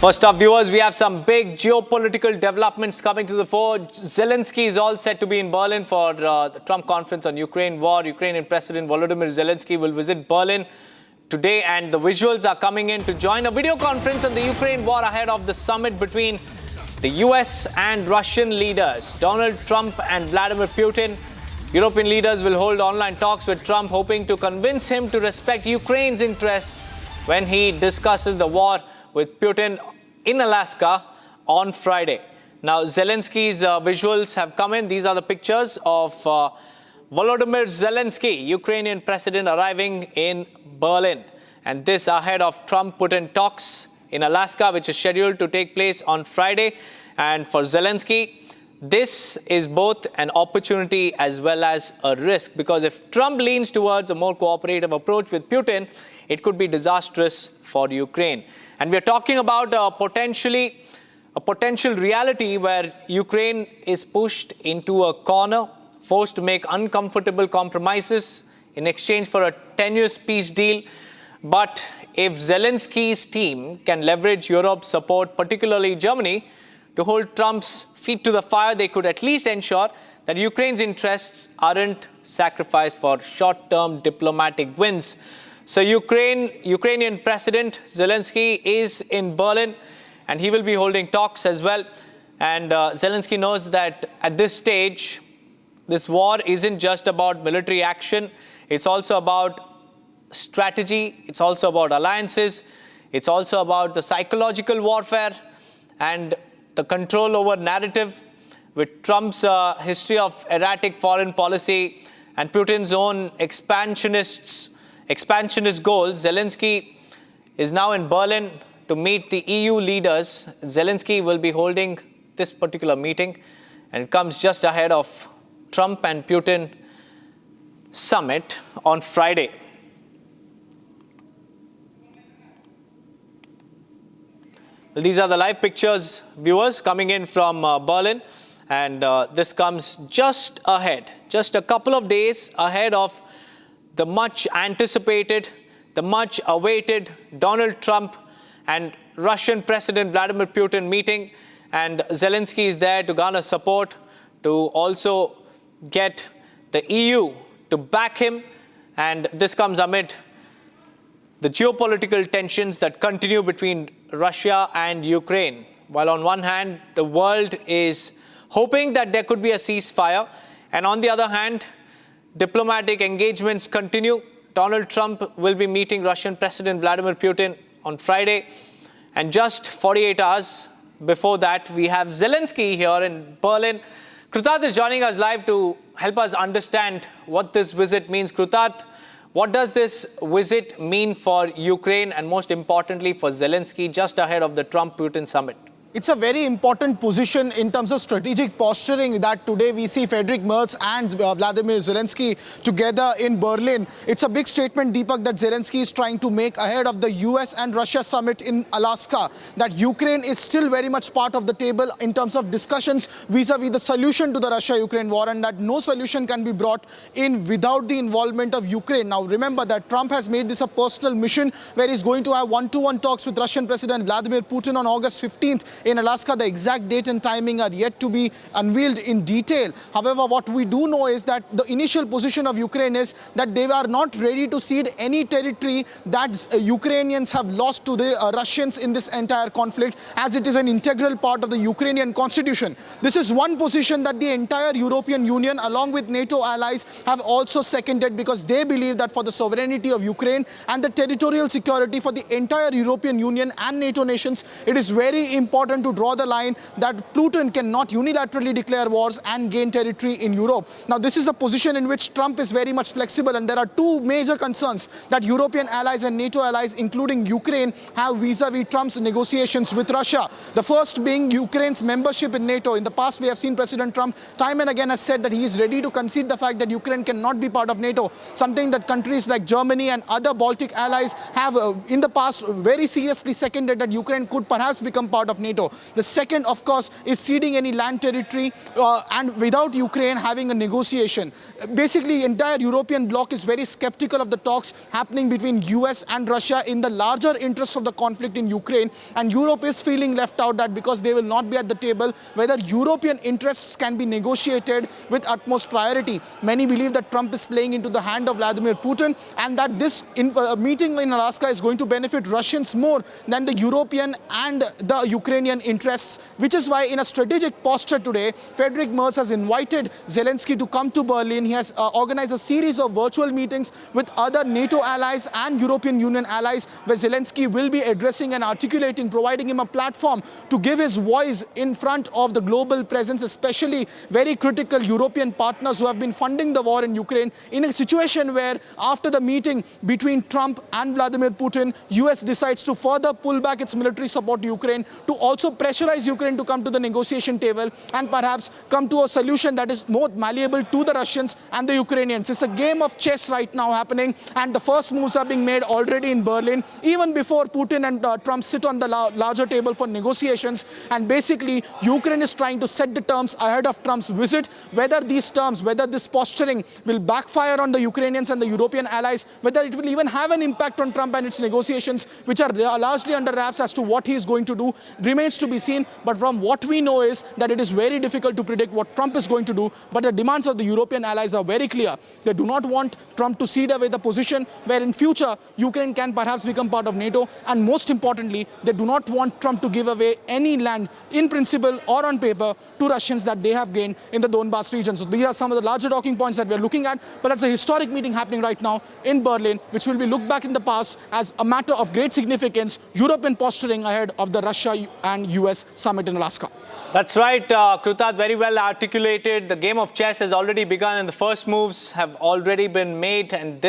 First up, viewers, we have some big geopolitical developments coming to the fore. Zelenskyy is all set to be in Berlin for the Trump conference on Ukraine war. Ukrainian President Volodymyr Zelenskyy will visit Berlin today, and the visuals are coming in to join a video conference on the Ukraine war ahead of the summit between the US and Russian leaders, Donald Trump and Vladimir Putin. European leaders will hold online talks with Trump, hoping to convince him to respect Ukraine's interests when he discusses the war with Putin in Alaska on Friday. Now, Zelenskyy's visuals have come in. These are the pictures of Volodymyr Zelenskyy, Ukrainian president, arriving in Berlin. And this ahead of Trump-Putin talks in Alaska, which is scheduled to take place on Friday. And for Zelenskyy, this is both an opportunity as well as a risk, because if Trump leans towards a more cooperative approach with Putin, it could be disastrous for Ukraine. And we're talking about a potential reality where Ukraine is pushed into a corner, forced to make uncomfortable compromises in exchange for a tenuous peace deal. But if Zelenskyy's team can leverage Europe's support, particularly Germany, to hold Trump's feet to the fire, they could at least ensure that Ukraine's interests aren't sacrificed for short-term diplomatic wins. So Ukrainian President Zelenskyy is in Berlin, and he will be holding talks as well. And Zelenskyy knows that at this stage, this war isn't just about military action. It's also about strategy. It's also about alliances. It's also about the psychological warfare and the control over narrative. With Trump's history of erratic foreign policy and Putin's own expansionist goals, Zelenskyy is now in Berlin to meet the EU leaders. Zelenskyy will be holding this particular meeting, and it comes just ahead of Trump and Putin summit on Friday. These are the live pictures, viewers, coming in from Berlin. And this comes just a couple of days ahead of the much anticipated, the much awaited Donald Trump and Russian President Vladimir Putin meeting. And Zelenskyy is there to garner support, to also get the EU to back him. And this comes amid the geopolitical tensions that continue between Russia and Ukraine. While on one hand, the world is hoping that there could be a ceasefire, and on the other hand, diplomatic engagements continue. Donald Trump will be meeting Russian President Vladimir Putin on Friday. And just 48 hours before that, we have Zelenskyy here in Berlin. Krutat is joining us live to help us understand what this visit means. Krutat, what does this visit mean for Ukraine and most importantly for Zelenskyy just ahead of the Trump-Putin summit? It's a very important position in terms of strategic posturing that today we see Friedrich Merz and Vladimir Zelenskyy together in Berlin. It's a big statement, Deepak, that Zelenskyy is trying to make ahead of the US and Russia summit in Alaska, that Ukraine is still very much part of the table in terms of discussions vis-a-vis the solution to the Russia-Ukraine war, and that no solution can be brought in without the involvement of Ukraine. Now, remember that Trump has made this a personal mission where he's going to have one-to-one talks with Russian President Vladimir Putin on August 15th. In Alaska. The exact date and timing are yet to be unveiled in detail. However, what we do know is that the initial position of Ukraine is that they are not ready to cede any territory that Ukrainians have lost to the Russians in this entire conflict, as it is an integral part of the Ukrainian constitution. This is one position that the entire European Union, along with NATO allies, have also seconded, because they believe that for the sovereignty of Ukraine and the territorial security for the entire European Union and NATO nations, it is very important to draw the line that Putin cannot unilaterally declare wars and gain territory in Europe. Now, this is a position in which Trump is very much flexible, and there are two major concerns that European allies and NATO allies, including Ukraine, have vis-a-vis Trump's negotiations with Russia. The first being Ukraine's membership in NATO. In the past, we have seen President Trump time and again has said that he is ready to concede the fact that Ukraine cannot be part of NATO, something that countries like Germany and other Baltic allies have in the past very seriously seconded, that Ukraine could perhaps become part of NATO. NATO. The second, of course, is ceding any land territory and without Ukraine having a negotiation. Basically, entire European bloc is very skeptical of the talks happening between US and Russia in the larger interests of the conflict in Ukraine. And Europe is feeling left out that because they will not be at the table, whether European interests can be negotiated with utmost priority. Many believe that Trump is playing into the hand of Vladimir Putin and that this meeting in Alaska is going to benefit Russians more than the European and the Ukrainian interests, which is why in a strategic posture today, Friedrich Merz has invited Zelensky to come to Berlin. He has organized a series of virtual meetings with other NATO allies and European Union allies where Zelensky will be addressing and articulating, providing him a platform to give his voice in front of the global presence, especially very critical European partners who have been funding the war in Ukraine, in a situation where after the meeting between Trump and Vladimir Putin, US decides to further pull back its military support to Ukraine, to also pressurize Ukraine to come to the negotiation table and perhaps come to a solution that is more malleable to the Russians and the Ukrainians. It's a game of chess right now happening, and the first moves are being made already in Berlin, even before Putin and Trump sit on the larger table for negotiations. And basically, Ukraine is trying to set the terms ahead of Trump's visit. Whether these terms, whether this posturing will backfire on the Ukrainians and the European allies, whether it will even have an impact on Trump and its negotiations, which are largely under wraps as to what he is going to do, remains to be seen. But from what we know is that it is very difficult to predict what Trump is going to do. But the demands of the European allies are very clear. They do not want Trump to cede away the position where in future Ukraine can perhaps become part of NATO. And most importantly, they do not want Trump to give away any land in principle or on paper to Russians that they have gained in the Donbas region. So these are some of the larger talking points that we are looking at. But that's a historic meeting happening right now in Berlin, which will be looked back in the past as a matter of great significance, European posturing ahead of the Russia and US summit in Alaska. That's right, Krutat, very well articulated. The game of chess has already begun and the first moves have already been made. And this